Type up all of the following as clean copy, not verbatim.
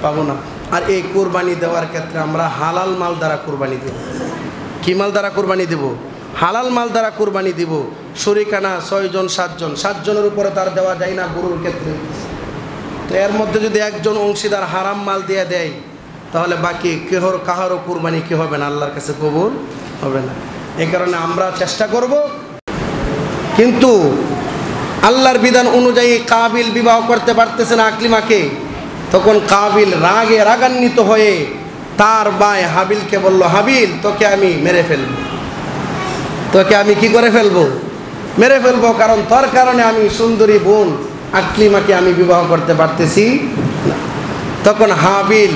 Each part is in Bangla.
পাবো না। আর এই কোরবানি দেওয়ার ক্ষেত্রে আমরা হালাল মাল দ্বারা কোরবানি দেব। কী মাল দ্বারা কোরবানি দেব? হালাল মাল দ্বারা কোরবানি দিব। শরিকানা 6 জন 7 জন, 7 জনের উপরে তার দেওয়া যায় না গরুর ক্ষেত্রে। তো এর মধ্যে যদি একজন অংশীদার হারাম মাল দিয়ে দেয়, তাহলে বাকি কাহারও কোরবানি কি হবে না, আল্লাহর কাছে কবুল হবে না। এই কারণে আমরা চেষ্টা করব। কিন্তু আল্লাহর বিধান অনুযায়ী কাবিল বিবাহ করতে পারতেছে না আকলিমাকে। তখন কাবিল রাগান্বিত হয়ে তার ভাই হাবিলকে বলল, হাবিল তোকে আমি মেরে ফেলব, তোকে আমি কি করে ফেলবো? মেরে ফেলবো, কারণ তোর কারণে আমি সুন্দরী বোন আকলিমাকে আমি বিবাহ করতে পারতেছি না। তখন হাবিল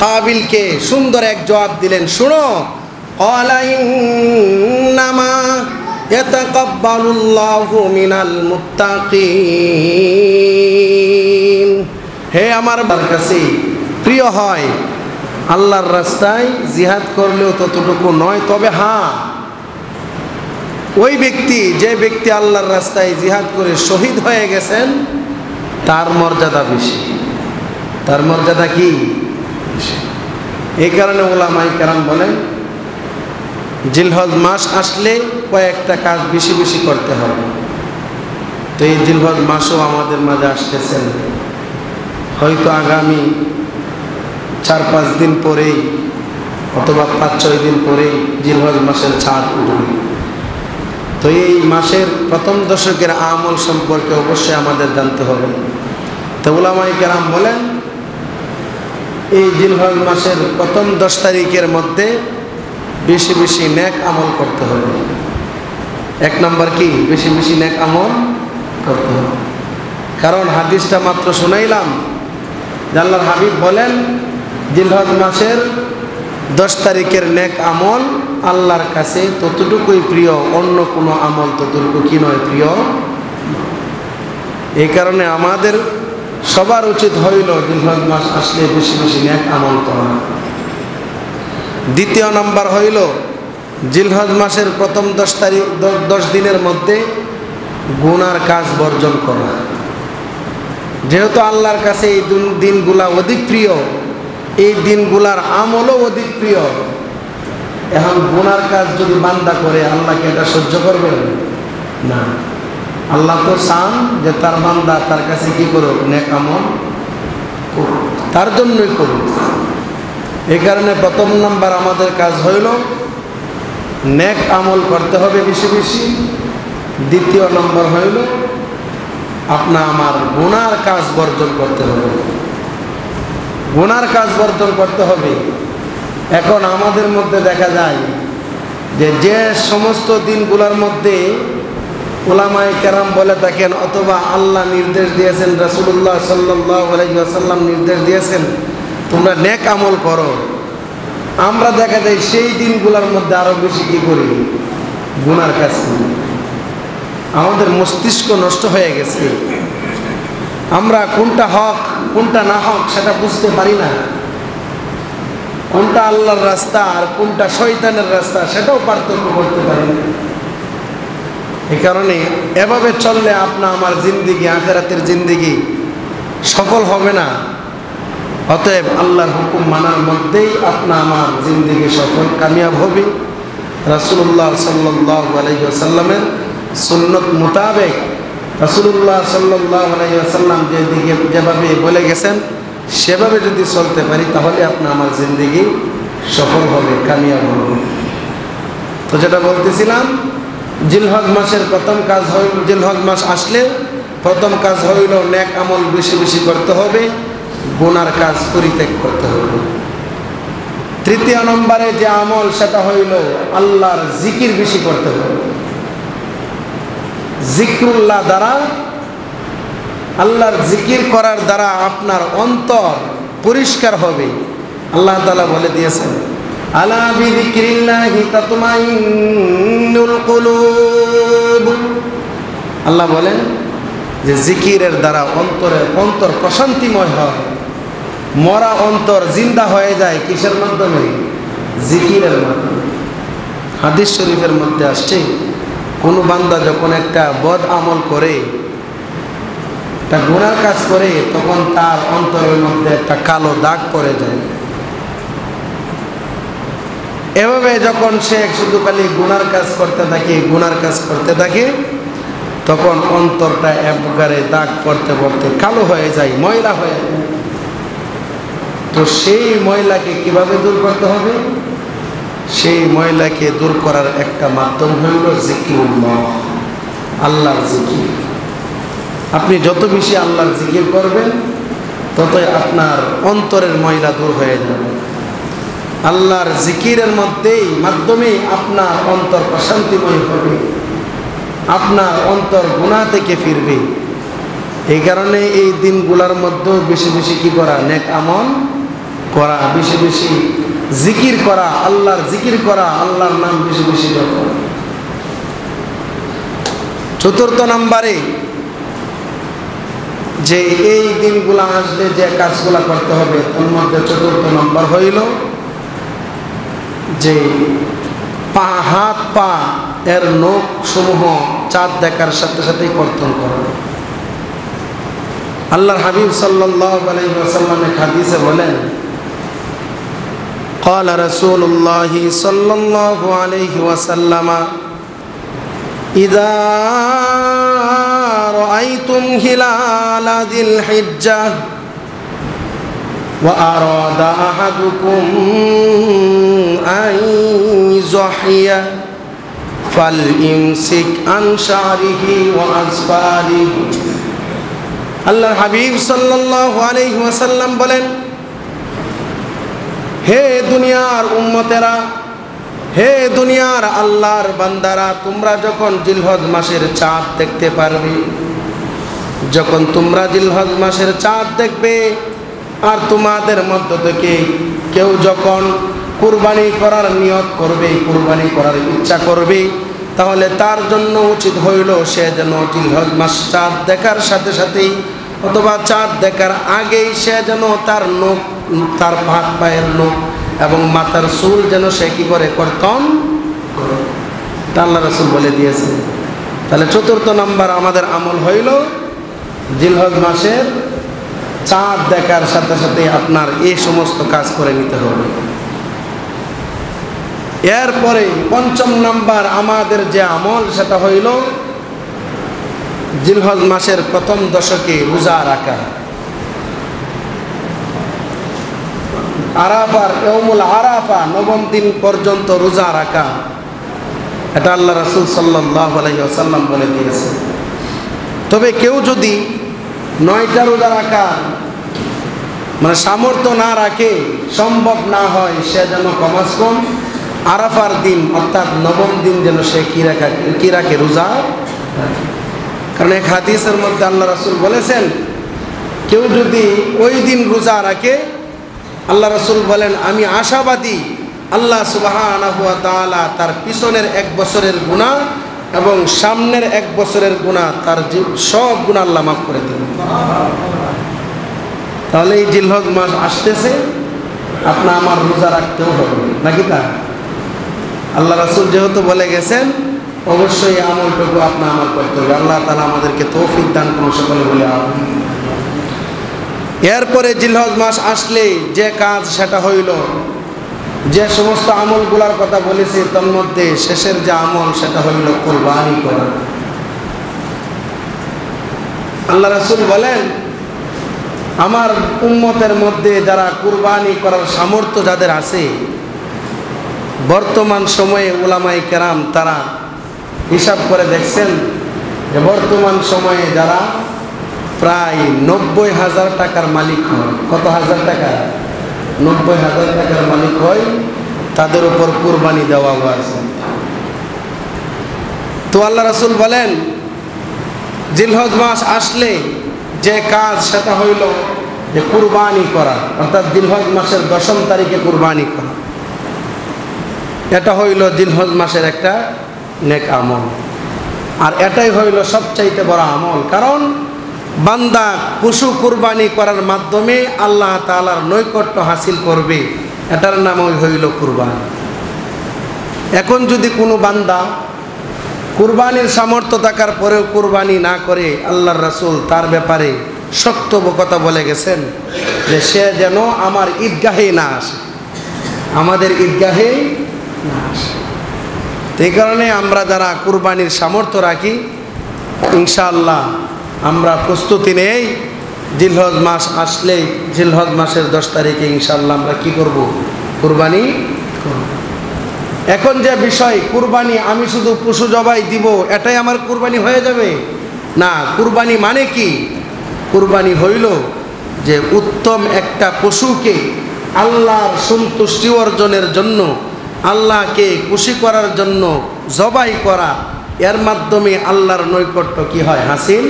কাবিলকে সুন্দর এক জবাব দিলেন, শুনো, ক্বালা ইন্নামা ইয়াতাকাব্বালুল্লাহু মিনাল মুত্তাকিন। হে আমার কাছে প্রিয় হয় আল্লাহর রাস্তায় জিহাদ করলেও ততটুকু নয়, তবে হ্যাঁ, ওই ব্যক্তি যে ব্যক্তি আল্লাহর রাস্তায় জিহাদ করে শহীদ হয়ে গেছেন তার মর্যাদা বেশি। তার মর্যাদা কি? এই কারণে উলামায়ে কেরাম বলেন জিলহজ মাস আসলে কয়েকটা কাজ বেশি বেশি করতে হবে। তো এই জিলহজ মাসও আমাদের মাঝে আসতেছেন, হয়তো আগামী 4-5 দিন পরেই অথবা 5-6 দিন পরেই জিলহজ মাসের চাঁদ উঠবে। তো এই মাসের প্রথম দশকের আমল সম্পর্কে অবশ্যই আমাদের জানতে হবে। তো উলামায়ে কেরাম বলেন এই জিলহজ মাসের প্রথম 10 তারিখের মধ্যে বেশি বেশি নেক আমল করতে হবে। 1 নম্বর কি? বেশি বেশি নেক আমল করতে হবে। কারণ হাদিসটা মাত্র শুনাইলাম, আল্লাহর হাবিব বলেন জিলহজ মাসের 10 তারিখের নেক আমল আল্লাহর কাছে ততটুকুই প্রিয়, অন্য কোনো আমল ততটুকু কি নয়, প্রিয়। এই কারণে আমাদের সবার উচিত হইল জিলহজ মাস আসলে বেশি বেশি নেক আমল করা। দ্বিতীয় নাম্বার হইল জিলহজ মাসের প্রথম 10 দিনের মধ্যে গুনার কাজ বর্জন করা। যেহেতু আল্লাহর কাছে এই দিনগুলা অধিক প্রিয়, এই দিনগুলার আমলও অধিক প্রিয়। এখন গুনার কাজ যদি বান্দা করে, আল্লাহকে এটা সহ্য করবে না। আল্লাহ তো চান যে তার বান্দা তার কাছে কি করুক, নেক আমল করুক, তার জন্যই করুক। এই কারণে প্রথম নাম্বার আমাদের কাজ হইল নেক আমল করতে হবে বেশি বেশি। দ্বিতীয় নম্বর হইল আমার গুনার কাজ বর্জন করতে হবে। গুনার কাজ বর্জন করতে হবে। এখন আমাদের মধ্যে দেখা যায় যে সমস্ত দিনগুলোর মধ্যে উলামায়ে কেরাম বলে থাকেন অথবা আল্লাহ নির্দেশ দিয়েছেন, রাসূলুল্লাহ সাল্লাল্লাহু আলাইহি ওয়াসাল্লাম নির্দেশ দিয়েছেন তোমরা নেক আমল করো, আমরা দেখা যায় সেই দিনগুলোর মধ্যে আরো বেশি কি করি, গুনার কাজ করি। আমাদের মস্তিষ্ক নষ্ট হয়ে গেছে। আমরা কোনটা হক কোনটা না হক সেটা বুঝতে পারি না। কোনটা আল্লাহর রাস্তা আর কোনটা শয়তানের রাস্তা সেটাও পার্থক্য করতে পারি না। এই কারণে এভাবে চললে আমার জিন্দিগি, আখিরাতের জিন্দিগি সফল হবে না। অতএব আল্লাহর হুকুম মানার মধ্যেই আমার জিন্দিগি সফল কামিয়াব হবে। রাসূলুল্লাহ সাল্লাল্লাহু আলাইহি ওয়াসাল্লামের সুন্নত মোতাবেক রাসূলুল্লাহ সাল্লাল্লাহু আলাইহি ওয়াসাল্লাম যেভাবে বলে গেছেন সেভাবে যদি চলতে পারি তাহলে আমার জিন্দিগি সফল হবে, কামিয়াব হবে। তো যেটা বলতেছিলাম, জিলহজ মাসের প্রথম কাজ হইল, জিলহজ মাস আসলে প্রথম কাজ হইল নেক আমল বেশি বেশি করতে হবে, গুনার কাজ পরিত্যাগ করতে হবে। তৃতীয় নম্বরে যে আমল সেটা হইল আল্লাহর জিকির বেশি করতে হবে। জিক্রুল্লাহ দ্বারা, আল্লাহর জিকির করার দ্বারা আপনার অন্তর পরিষ্কার হবে। আল্লাহ তাআলা বলে দিয়েছেন, আলা বিযিক্রিল্লাহি তাতমাইন্নুল কুলুব। আল্লাহ বলেন যে জিকিরের দ্বারা অন্তর প্রশান্তিময় হয়। মরা অন্তর জিন্দা হয়ে যায় কিসের মাধ্যমে? জিকিরের মাধ্যমে। হাদিস শরীফের মধ্যে আসছে, কোনো বান্দা যখন একটা বদ আমল করে একটা গুনার কাজ করে তখন তার অন্তরের মধ্যে একটা কালো দাগ পড়ে যায়। এভাবে যখন সে শুধু খালি গুনার কাজ করতে থাকে তখন অন্তরটা একবারে দাগ পড়তে পড়তে কালো হয়ে যায়, ময়লা হয়ে যায়। তো সেই ময়লাকে কিভাবে দূর করতে হবে? সেই ময়লাকে দূর করার একটা মাধ্যম হইল জিকিরুল্লাহ, আল্লাহর জিকির। আপনি যত বেশি আল্লাহর জিকির করবেন ততই আপনার অন্তরের ময়লা দূর হয়ে যাবে। আল্লাহর জিকিরের মাধ্যমেই আপনার অন্তর প্রশান্তিময় হবে, আপনার অন্তর গুনাহ থেকে ফিরবে। এই কারণে এই দিনগুলোর মধ্যে বেশি বেশি কি করা? নেক আমল করা, বেশি বেশি জিকির করা, আল্লাহর জিকির করা, আল্লাহর নাম বেশি বেশি জপ। চতুর্থ নম্বরে যে এই দিনগুলো আসলে যে কাজগুলা করতে হবে তার মধ্যে চতুর্থ নম্বর হইল যে হাত পা এর নখ সমূহ চাঁদ দেখার সাথে সাথেই কর্তন করা। আল্লাহর হাবিব সাল্লাল্লাহু আলাইহি ওয়াসাল্লাম এক হাদিসে বলেন, قال رسول الله صلى الله عليه وسلم إذا رأيتم هلال ذي الحجة وأراد أحدكم أن يضحي فليمسك عن شعره وأظفاره। আল্লাহর হাবিব সাল্লাল্লাহু আলাইহি ওয়াসাল্লাম বলেন, হে দুনিয়ার উম্মতেরা, হে দুনিয়ার আল্লাহর বান্দারা, তোমরা যখন জিলহজ মাসের চাঁদ দেখতে পারবে, যখন তোমরা জিলহজ মাসের চাঁদ দেখবে আর তোমাদের মধ্য থেকে কেউ যখন কুরবানি করার নিয়ত করবে, কুরবানি করার ইচ্ছা করবে, তাহলে তার জন্য উচিত হইল সে যেন জিলহজ মাস চাঁদ দেখার সাথে সাথেই অথবা চাঁদ দেখার আগেই সে যেন তার নখ, তার হাত পায়ের নখ এবং মাথার চুল যেন সে কি করে? কর্তন করে। তা আল্লাহ রাসূল বলে দিয়েছেন। তাহলে চতুর্থ নম্বর আমাদের আমল হইল জিলহজ মাসের চাঁদ দেখার সাথে সাথে আপনার এই সমস্ত কাজ করে নিতে হবে। এরপরে পঞ্চম নাম্বার আমাদের যে আমল সেটা হইল জিলহজ মাসের প্রথম দশকে রোজা রাখা। আরাফার ইয়াউমুল আরাফা, নবম দিন পর্যন্ত রোজা রাখা, এটা আল্লাহ রাসূল সাল্লাল্লাহু আলাইহি ওয়াসাল্লাম বলে দিয়েছেন। তবে কেউ যদি 9টা রোজা রাখা মানে সামর্থ্য না রাখে, সম্ভব না হয়, সে যেন কমাস কম আরাফার দিন অর্থাৎ নবম দিন যেন সে কি রাখে? রোজা। কারণ এক হাদিসের মধ্যে আল্লাহ রাসূল বলেছেন, কেউ যদি ওই দিন রোজা রাখে, আল্লাহ রাসূল বলেন আমি আশাবাদী আল্লাহ সুবহানাহু ওয়া তাআলা তার পিছনের 1 বছরের গুনাহ এবং সামনের 1 বছরের গুনাহ, তার সব গুনাহ আল্লাহ মাফ করে দিবেন। তাহলে এই জিলহজ মাস আসতেছে, আপনার আমার রোজা রাখতেও হবে নাকি? তা আল্লাহ রাসূল যেহেতু বলে গেছেন, অবশ্যই আমলটুকু আপনার আমার করতে হবে। আল্লাহ তাআলা আমাদেরকে তৌফিক দান করুন সকলে বলে আমিন। এরপরে জিলহজ মাস আসলে যে কাজ সেটা হইল, যে সমস্ত আমলগুলোর কথা বলেছি তার মধ্যে শেষের যে আমল সেটা হইল কুরবানি করা। আল্লাহ রাসূল বলেন, আমার উম্মতের মধ্যে যারা কুরবানি করার সামর্থ্য যাদের আছে, বর্তমান সময়ে উলামায়ে কেরাম তারা হিসাব করে দেখছেন যে বর্তমান সময়ে যারা প্রায় 90,000 টাকার মালিক হয়, কত হাজার টাকা? 90,000 টাকার মালিক হয়, তাদের উপর কুরবানি দেওয়া হয়েছে। তো আল্লাহ রাসূল বলেন, জিলহজ মাস আসলে যে কাজ সেটা হইল যে কুরবানি করা, অর্থাৎ জিলহজ মাসের 10ম তারিখে কুরবানি করা। এটা হইল জিলহজ মাসের একটা নেক আমল, আর এটাই হইল সবচাইতে বড় আমল। কারণ বান্দা পশু কুরবানি করার মাধ্যমে আল্লাহ তাআলার নৈকট্য হাসিল করবে, এটার নামই হইল কুরবানি। এখন যদি কোনো বান্দা কুরবানির সামর্থ্য থাকার পরেও কুরবানি না করে আল্লাহর রাসূল তার ব্যাপারে শক্ত কথা বলে গেছেন যে সে যেন আমার ঈদগাহে না আসে, আমাদের ঈদগাহে না আসে। এই কারণে আমরা যারা কুরবানির সামর্থ্য রাখি ইনশাআল্লাহ আমরা প্রস্তুতি নেই, জিলহজ মাস আসলেই জিলহজ মাসের 10 তারিখে ইনশাআল্লাহ আমরা কি করব? কুরবানি করব। এখন যে বিষয় কুরবানি আমি শুধু পশু জবাই দিব এটাই আমার কুরবানি হয়ে যাবে না। কুরবানি মানে কি? কুরবানি হইল যে উত্তম একটা পশুকে আল্লাহর সন্তুষ্টি অর্জনের জন্য, আল্লাহকে খুশি করার জন্য জবাই করা, এর মাধ্যমে আল্লাহর নৈকট্য কি হয়? হাসিল।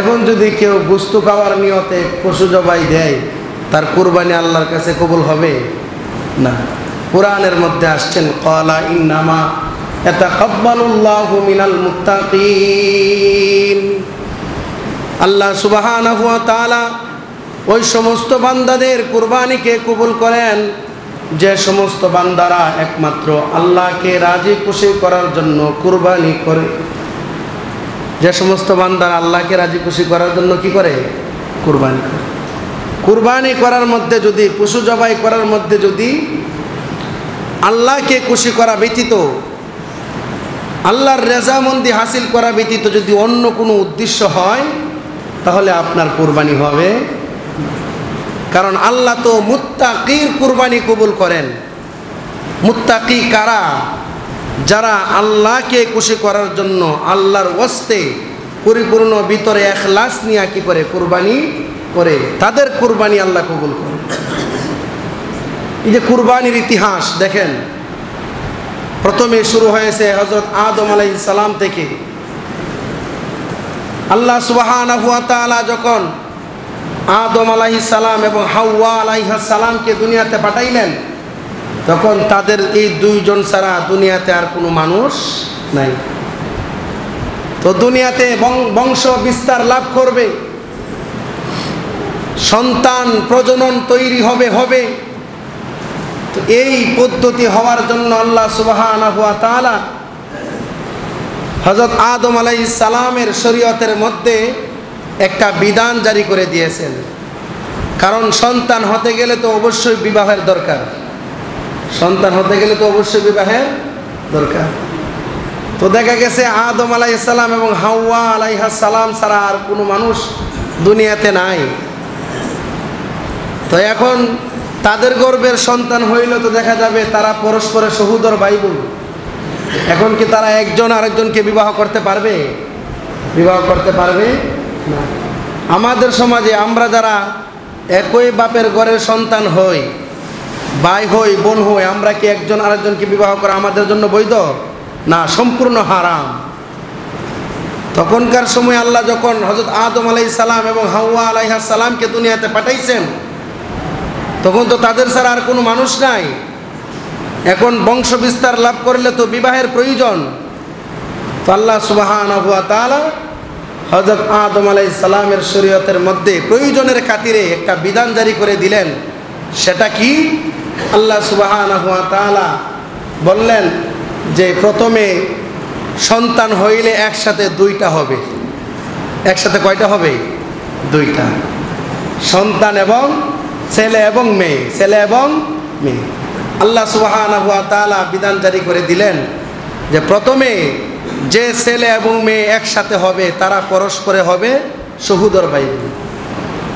এখন যদি কেউ গোশত খাওয়ার নিয়তে পশু জবাই দেয় তার কুরবানি আল্লাহর কাছে কবুল হবে না। কোরআনের মধ্যে আসছেন ক্বালা ইন্নামা ইয়াতাকাব্বালুল্লাহু মিনাল মুত্তাকিন। আল্লাহ সুবহানাহু ওয়া তাআলা ওই সমস্ত বান্দাদের কুরবানিকে কবুল করেন যে সমস্ত বান্দারা একমাত্র আল্লাহকে রাজি খুশি করার জন্য কুরবানি করে। যে সমস্ত বান্দারা আল্লাহকে রাজি খুশি করার জন্য কি করে? কুরবানি করে। কুরবানি করার মধ্যে যদি, পশু জবাই করার মধ্যে যদি আল্লাহকে খুশি করা ব্যতীত, আল্লাহর রেজামন্দি হাসিল করা ব্যতীত যদি অন্য কোনো উদ্দেশ্য হয় তাহলে আপনার কুরবানি হবে। কারণ আল্লাহ তো মুত্তাকির কুরবানি কবুল করেন। মুত্তাকি কারা? যারা আল্লাহকে খুশি করার জন্য আল্লাহর ওয়াস্তে পরিপূর্ণ ভিতরে ইখলাস নিয়ে কি করে? কুরবানি করে। তাদের কুরবানি আল্লাহ কবুল করেন। এই যে কুরবানির ইতিহাস দেখেন, প্রথমে শুরু হয়েছে হযরত আদম আলাইহিস সালাম থেকে। আল্লাহ সুবহানাহু ওয়া তাআলা যখন আদম আলাইহিস সালাম এবং হাওয়া আলাইহিস সালামকে দুনিয়াতে পাঠাইলেন তখন তাদের এই দুইজন ছাড়া দুনিয়াতে আর কোনো মানুষ নাই। তো দুনিয়াতে বংশ বিস্তার লাভ করবে, সন্তান প্রজনন তৈরি হবে। তো এই পদ্ধতি হওয়ার জন্য আল্লাহ সুবহানাহু ওয়া তাআলা হযরত আদম আলাইহিস সালামের শরীয়তের মধ্যে একটা বিধান জারি করে দিয়েছেন। কারণ সন্তান হতে গেলে তো অবশ্যই বিবাহের দরকার, সন্তান হতে গেলে তো অবশ্যই বিবাহের দরকার। তো দেখা গেছে আদম আলাইহিস সালাম এবং হাওয়া আলাইহিস সালাম ছাড়া আর কোনো মানুষ দুনিয়াতে নাই। তো এখন তাদের গর্ভের সন্তান হইল তো দেখা যাবে তারা পরস্পরের সহোদর ভাই বোন। এখন কি তারা একজন আরেকজনকে বিবাহ করতে পারবে? বিবাহ করতে পারবে না। আমাদের সমাজে আমরা যারা একই বাপের ঘরের সন্তান হই, ভাই হই, বোন হই, আমরা কি একজন আরেকজনকে বিবাহ করা আমাদের জন্য বৈধ? না, সম্পূর্ণ হারাম। তখনকার সময় আল্লাহ যখন হযরত আদম আলাইহিস সালাম এবং হাওয়া আলাইহিস সালামকে দুনিয়াতে পাঠাইছেন তখন তো তাদের ছাড়া আর কোনো মানুষ নাই। এখন বংশ বিস্তার লাভ করলে তো বিবাহের প্রয়োজন। তো আল্লাহ সুবহানাহু ওয়া তাআলা হযরত আদম আলাইহিস সালামের শরীয়তের মধ্যে প্রয়োজনের খাতিরে একটা বিধান জারি করে দিলেন। সেটা কি? আল্লাহ সুবহানাহু ওয়া তাআলা বললেন যে প্রথমে সন্তান হইলে একসাথে দুইটা হবে। একসাথে কয়টা হবে? দুইটা সন্তান, এবং ছেলে এবং মেয়ে, ছেলে এবং মেয়ে। আল্লাহ সুবহানাহু ওয়া তাআলা বিধান জারি করে দিলেন যে প্রথমে যে ছেলে এবং মেয়ে একসাথে হবে তারা পরস্পরে হবে সহোদর ভাই বোন।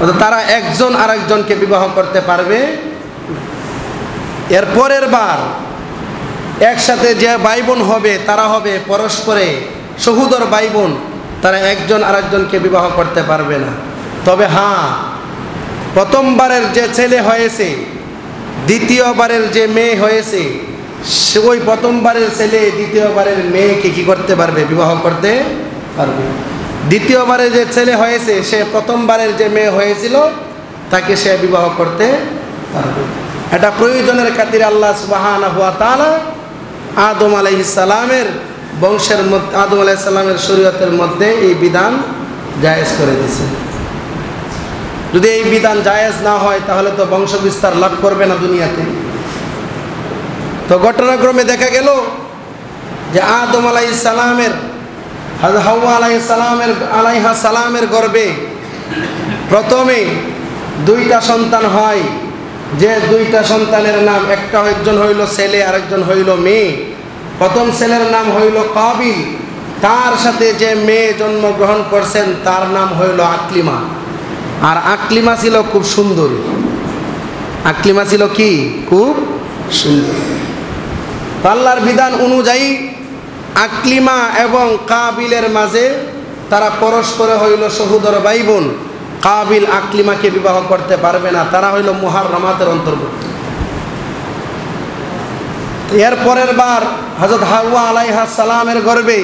অর্থাৎ তারা একজন আরেকজনকে বিবাহ করতে পারবে। এর পরের বার একসাথে যে ভাই বোন হবে তারা হবে পরস্পরে সহোদর ভাই বোন, তারা একজন আরেকজনকে বিবাহ করতে পারবে না। তবে হ্যাঁ, প্রথমবারের যে ছেলে হয়েছে, দ্বিতীয়বারের যে মেয়ে হয়েছে, ওই প্রথমবারের ছেলে দ্বিতীয়বারের মেয়েকে কি করতে পারবে? বিবাহ করতে পারবে। দ্বিতীয়বারে যে ছেলে হয়েছে সে প্রথমবারের যে মেয়ে হয়েছিল তাকে সে বিবাহ করতে পারবে। এটা প্রয়োজনের খাতিরে আল্লাহ সুবহানাহু ওয়া তাআলা আদম আলাইহিস সালামের বংশের মধ্যে, আদম আলাইহিস সালামের শরীয়তের মধ্যে এই বিধান জায়েজ করে দিয়েছে। যদি এই বিধান জায়েজ না হয় তাহলে তো বংশ বিস্তার লাভ করবে না দুনিয়াতে। তো ঘটনাক্রমে দেখা গেল যে আদম আলাইহিস সালামের হযরত হাওয়া আলাইহা সালামের গর্ভে প্রথমে দুইটা সন্তান হয়, যে দুইটা সন্তানের নাম একজন হইল ছেলে আরেকজন হইল মেয়ে। প্রথম ছেলের নাম হইল কাবিল, তার সাথে যে মেয়ে জন্মগ্রহণ করছেন তার নাম হইল আকলিমা। আর আকলিমা ছিল খুব সুন্দরী, আকলিমা ছিল কি খুব সুন্দর। আল্লাহর বিধান অনুযায়ী আকলিমা এবং কাবিলের মাঝে তারা পরস্পরে হইল সহোদর ভাই বোন। কাবিল আকলিমাকে বিবাহ করতে পারবে না, তারা হইল মুহাররামাতের অন্তর্ভুক্ত। এর পরের বার হযরত হাওয়া আলাইহিস সালামের গর্ভে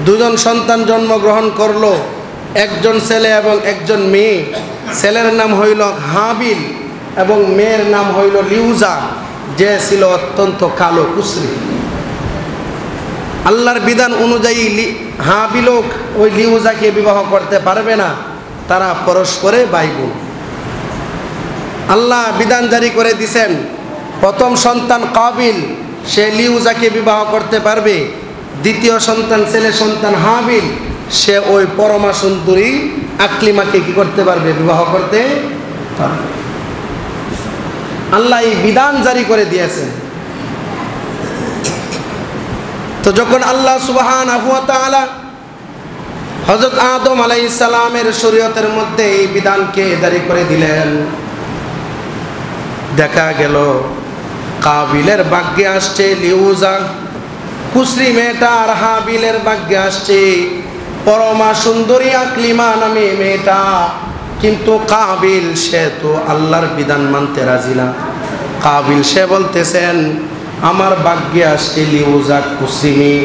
দুজন সন্তান জন্মগ্রহণ করলো, একজন ছেলে এবং একজন মেয়ে। ছেলের নাম হইল হাবিল এবং মেয়ের নাম হইল লিউজা, যে ছিল অত্যন্ত কালো কুসরি। আল্লাহর বিধান অনুযায়ী হাবিল ওই লিউজাকে বিবাহ করতে পারবে না, তারা পরস্পরে ভাই বোন। আল্লাহ বিধান জারি করে দিয়েছেন, প্রথম সন্তান কাবিল সে লিউজাকে বিবাহ করতে পারবে, দ্বিতীয় সন্তান ছেলে সন্তান হাবিল সে ওই পরমা সুন্দরী আকলিমাকে কি করতে পারবে, বিবাহ করতে পারবে। আল্লাহ এই বিধান জারি করে দিয়েছেন। তো যখন আল্লাহ সুবহানাহু ওয়া তাআলা হযরত আদম আলাইহিস সালামের শরীয়তের মধ্যে এই বিধানকে জারি করে দিলেন, দেখা গেল কাবিলের ভাগ্যে আসছে লিউজা কুসরি মেয়েটা, আর হাবিলের ভাগ্যে আসছে পরমা সুন্দরী আকলিমা নামে মেয়েটা। কিন্তু কাবিল সে তো আল্লাহর বিধান মানতে রাজি না। কাবিল সে বলতেছেন আমার ভাগ্যে আসছে লিউজা কুসরি মেয়ে,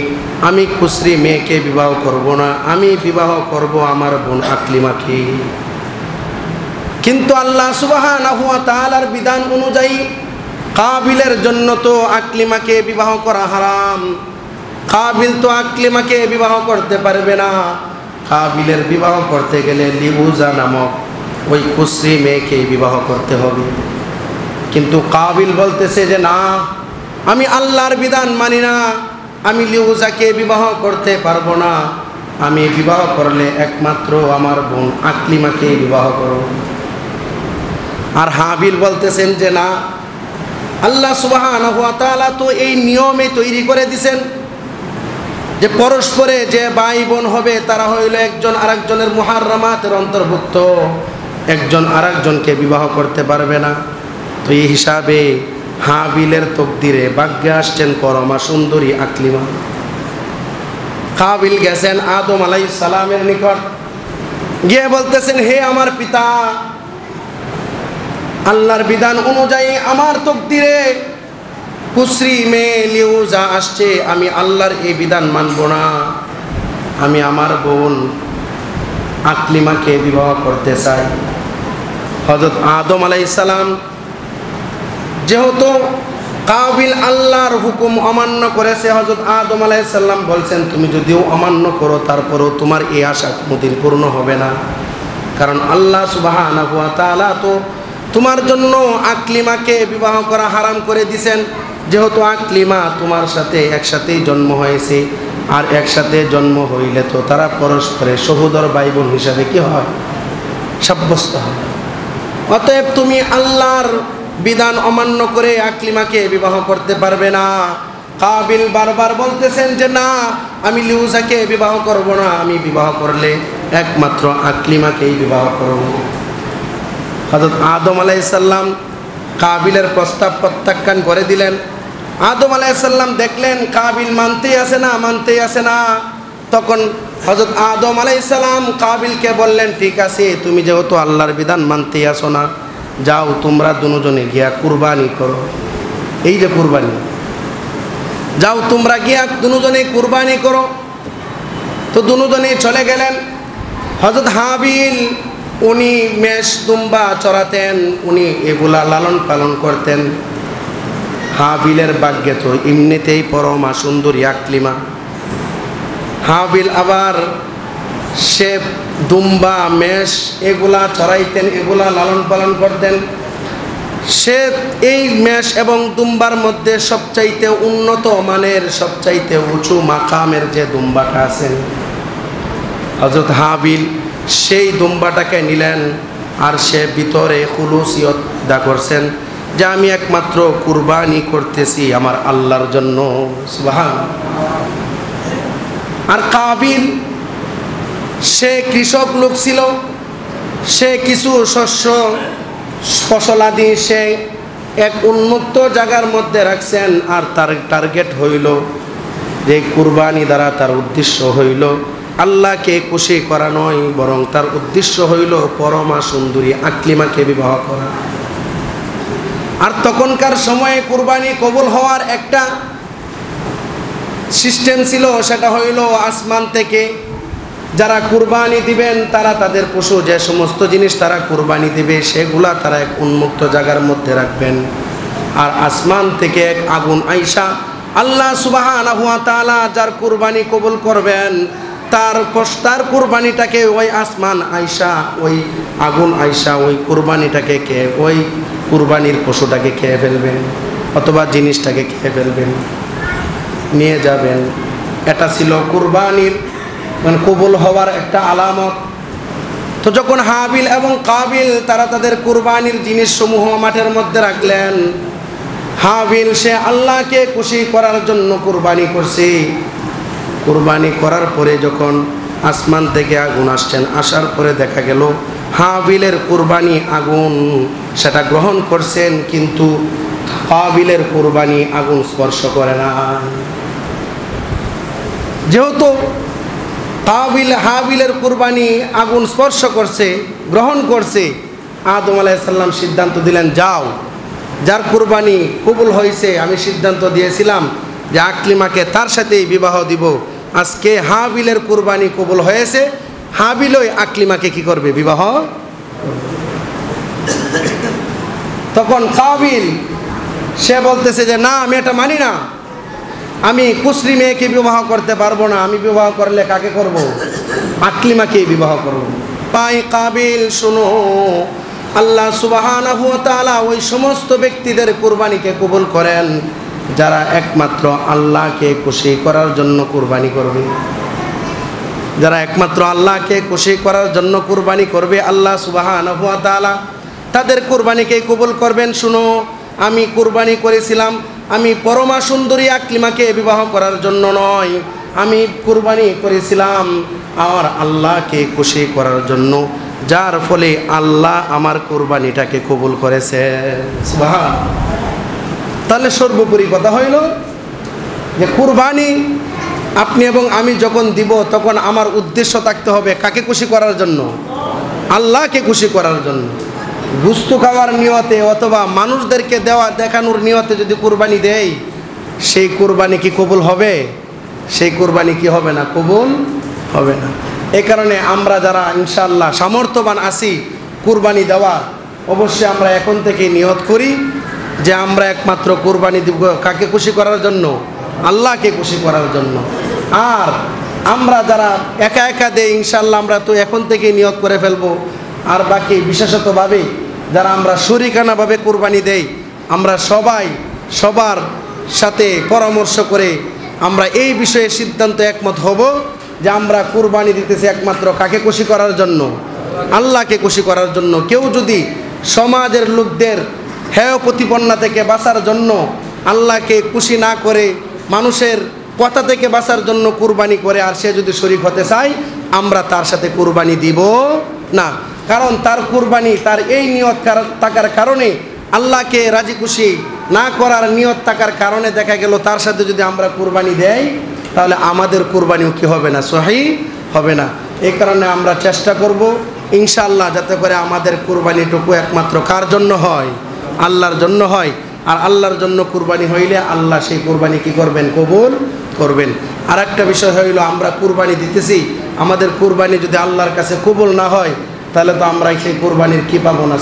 আমি কুসরি মেয়েকে বিবাহ করব না, আমি বিবাহ করব আমার বোন আকলিমাকে। কিন্তু আল্লাহ সুবহানাহু ওয়া তাআলার বিধান অনুযায়ী কাবিলের জন্য তো আকলিমাকে বিবাহ করা হারাম। কাবিল তো আকলিমাকে বিবাহ করতে পারবে না। কাবিলের বিবাহ করতে গেলে লিউজা নামক ওই কুসরি মেয়েকে বিবাহ করতে হবে। কিন্তু কাবিল বলতেছে যে না, আমি আল্লাহর বিধান মানি না, আমি লিউজাকে বিবাহ করতে পারবো না, আমি বিবাহ করলে একমাত্র আমার বোন আকলিমাকে বিবাহ করব। আর হাবিল বলতেছেন যে না, আল্লাহ সুবহানাহু ওয়া তাআলা তো এই নিয়মে তৈরি করে দিয়েছেন যে পরস্পরে যে ভাই বোন হবে তারা হইল একজন আরেকজনের মুহাররামাতের অন্তর্ভুক্ত, একজন আরেকজনকে বিবাহ করতে পারবে না। তো এই হিসাবে হাবিলের তকদিরে ভাগ্যে আসছেন পরমা সুন্দরী আকলিমা। কাবিল গেছেন আদম আলাইহিস সালামের নিকট, গিয়ে বলতেছেন হে আমার পিতা, আল্লাহর বিধান অনুযায়ী আমার তকদিরে কুসরি মেয়ে লিউজা আসছে, আমি আল্লাহর এই বিধান মানব না, আমি আমার বোন আকলিমাকে বিবাহ করতে চাই। হযরত আদম আলাইহিস সালাম যেহেতু কাবিল আল্লাহর হুকুম অমান্য করেছে, হযরত আদম আলাইহিস সালাম বলছেন তুমি যদিও অমান্য করো তারপরও তোমার এই আশা কোনোদিন পূর্ণ হবে না, কারণ আল্লাহ সুবহানাহু ওয়া তাআলা তো তোমার জন্য আকলিমাকে বিবাহ করা হারাম করে দিয়েছেন। যেহেতু আকলিমা তোমার সাথে একসাথেই জন্ম হয়েছে, আর একসাথে জন্ম হইলে তো তারা পরস্পরে সহোদর ভাই বোন হিসাবে কি হয়, সাব্যস্ত হয়। অতএব তুমি আল্লাহর বিধান অমান্য করে আকলিমাকে বিবাহ করতে পারবে না। কাবিল বারবার বলতেছেন যে না, আমি লিউজাকে বিবাহ করব না, আমি বিবাহ করলে একমাত্র আকলিমাকেই বিবাহ করব। হযরত আদম আলাইহিস সালাম কাবিলের প্রস্তাব প্রত্যাখ্যান করে দিলেন। আদম আলাইহিস সালাম দেখলেন কাবিল মানতেই আসে না। তখন হযরত আদম আলাইহিস সালাম কাবিলকে বললেন ঠিক আছে, তুমি যেহেতু আল্লাহর বিধান মানতেই আসো না, যাও তোমরা দুজনে গিয়া কুরবানি করো। এই যে কুরবানি, যাও তোমরা গিয়া দুজনে কুরবানি করো। তো দুজনে চলে গেলেন। হযরত হাবিল উনি মেষ দুম্বা চড়াতেন, উনি এগুলা লালন পালন করতেন। হাবিলের ভাগ্যে তো এমনিতেই পরমা সুন্দরী আকলিমা। হাবিল আবার সে দুম্বা মেষ এগুলা চড়াইতেন, এগুলা লালন পালন করতেন। সে এই মেষ এবং দুম্বার মধ্যে সবচাইতে উন্নত মানের সবচাইতে উঁচু মাকামের যে দুম্বাটা আছেন, হযরত হাবিল সেই দুম্বাটাকে নিলেন। আর সে ভিতরে খুলুসিয়ত দা করছেন যে আমি একমাত্র কুরবানি করতেছি আমার আল্লাহর জন্য। সুবহানাল্লাহ। আর কাবিল সে কৃষক লোক ছিল, সে কিছু শস্য ফসলাদি সে এক উন্মুক্ত জায়গার মধ্যে রাখছেন। আর তার টার্গেট হইল যে কুরবানি দ্বারা তার উদ্দেশ্য হইল আল্লাহকে খুশি করা নয়, বরং তার উদ্দেশ্য হইল পরমা সুন্দরী আকলিমাকে বিবাহ করা। আর তখনকার সময়ে কুরবানি কবুল হওয়ার একটা সিস্টেম ছিল, সেটা হইল আসমান থেকে যারা কুরবানি দিবেন তারা তাদের পশু যে সমস্ত জিনিস তারা কুরবানি দিবে সেগুলা তারা এক উন্মুক্ত জায়গার মধ্যে রাখবেন। আর আসমান থেকে এক আগুন আইসা আল্লাহ সুবহানাহু ওয়া তাআলা যার কুরবানি কবুল করবেন তার কুরবানিটাকে ওই আসমান আইসা ওই আগুন আইসা ওই কুরবানিটাকে ওই কুরবানির পশুটাকে খেয়ে ফেলবেন অথবা জিনিসটাকে খেয়ে ফেলবেন, নিয়ে যাবেন। এটা ছিল কুরবানির মানে কবুল হওয়ার একটা আলামত। তো যখন হাবিল এবং কাবিল তারা তাদের কুরবানির জিনিসসমূহ মাঠের মধ্যে রাখলেন, হাবিল সে আল্লাহকে খুশি করার জন্য কুরবানি করছে। কুরবানি করার পরে যখন আসমান থেকে আগুন আসছেন, আসার পরে দেখা গেল হাবিলের কুরবানি আগুন সেটা গ্রহণ করছেন, কিন্তু কাবিলের কুরবানি আগুন স্পর্শ করে না। যেহেতু হাবিলের কুরবানি আগুন স্পর্শ করছে, গ্রহণ করছে, আদম আলাইহিস সালাম সিদ্ধান্ত দিলেন যাও, যার কুরবানি কবুল হয়েছে আমি সিদ্ধান্ত দিয়েছিলাম যে আকলিমাকে তার সাথেই বিবাহ দিব। আজকে হাবিলের কুরবানি কবুল হয়েছে, হাবিলই আকলিমাকে কি করবে? বিবাহ। তখন কাবিল সে বলতেছে যে না, আমি এটা মানি না, আমি কুসরি মেয়েকে বিবাহ করতে পারবো না, আমি বিবাহ করলে কাকে করব? আকলিমাকেই বিবাহ করব। পাই কাবিল শুনো, আল্লাহ সুবহানাহু ওয়া তাআলা ওই সমস্ত ব্যক্তিদের কুরবানিকে কবুল করেন যারা একমাত্র আল্লাহকে খুশি করার জন্য কুরবানি করবে। যারা একমাত্র আল্লাহকে খুশি করার জন্য কুরবানি করবে আল্লাহ সুবহানাহু ওয়া তাআলা তাদের কুরবানিকে কবুল করবেন। শুনো, আমি কুরবানি করেছিলাম আমি পরমা সুন্দরী আকলিমাকে বিবাহ করার জন্য নয়, আমি কুরবানি করেছিলাম আমার আল্লাহকে খুশি করার জন্য, যার ফলে আল্লাহ আমার কুরবানিটাকে কবুল করেছে। সুবহানাল্লাহ। তাহলে সর্বোপরি কথা হইল যে কুরবানি আপনি এবং আমি যখন দিব তখন আমার উদ্দেশ্য থাকতে হবে কাকে খুশি করার জন্য? আল্লাহকে খুশি করার জন্য। গুস্ত খাওয়ার নিয়তে অথবা মানুষদেরকে দেখানোর নিয়তে যদি কুরবানি দেই, সেই কুরবানি কি কবুল হবে? সেই কুরবানি কি হবে না? কবুল হবে না। এই কারণে আমরা যারা ইনশাআল্লাহ সামর্থ্যবান আছি কুরবানি দেওয়া, অবশ্যই আমরা এখন থেকে নিয়ত করি যে আমরা একমাত্র কুরবানি দিব কাকে খুশি করার জন্য? আল্লাহকে খুশি করার জন্য। আর আমরা যারা একা একা দেই ইনশাআল্লাহ আমরা তো এখন থেকে নিয়ত করে ফেলবো। আর বাকি বিশেষতভাবে যারা আমরা শরিকানাভাবে কুরবানি দেই, আমরা সবাই সবার সাথে পরামর্শ করে আমরা এই বিষয়ে সিদ্ধান্ত একমত হব যে আমরা কুরবানি দিতেছি একমাত্র কাকে খুশি করার জন্য? আল্লাহকে খুশি করার জন্য। কেউ যদি সমাজের লোকদের হেয় প্রতিপন্না থেকে বাঁচার জন্য, আল্লাহকে খুশি না করে মানুষের কথা থেকে বাঁচার জন্য কুরবানি করে, আর সে যদি শরীক হতে চায়, আমরা তার সাথে কুরবানি দিব না। কারণ তার কুরবানি তার এই নিয়ত থাকার কারণে, আল্লাহকে রাজি খুশি না করার নিয়ত থাকার কারণে দেখা গেল তার সাথে যদি আমরা কুরবানি দেই তাহলে আমাদের কুরবানিও কি হবে না? সহি হবে না। এই কারণে আমরা চেষ্টা করব ইনশাআল্লাহ যাতে করে আমাদের কুরবানিটুকু একমাত্র কার জন্য হয়? আল্লাহর জন্য হয়। আর আল্লাহর জন্য কুরবানি হইলে আল্লাহ সেই কুরবানি কি করবেন? কবুল করবেন। আর একটা বিষয় হইল, আমরা কুরবানি দিতেছি, আমাদের কুরবানি যদি আল্লাহর কাছে কবুল না হয় তাহলে তো আমরা সেই কুরবানির কি পাবো না?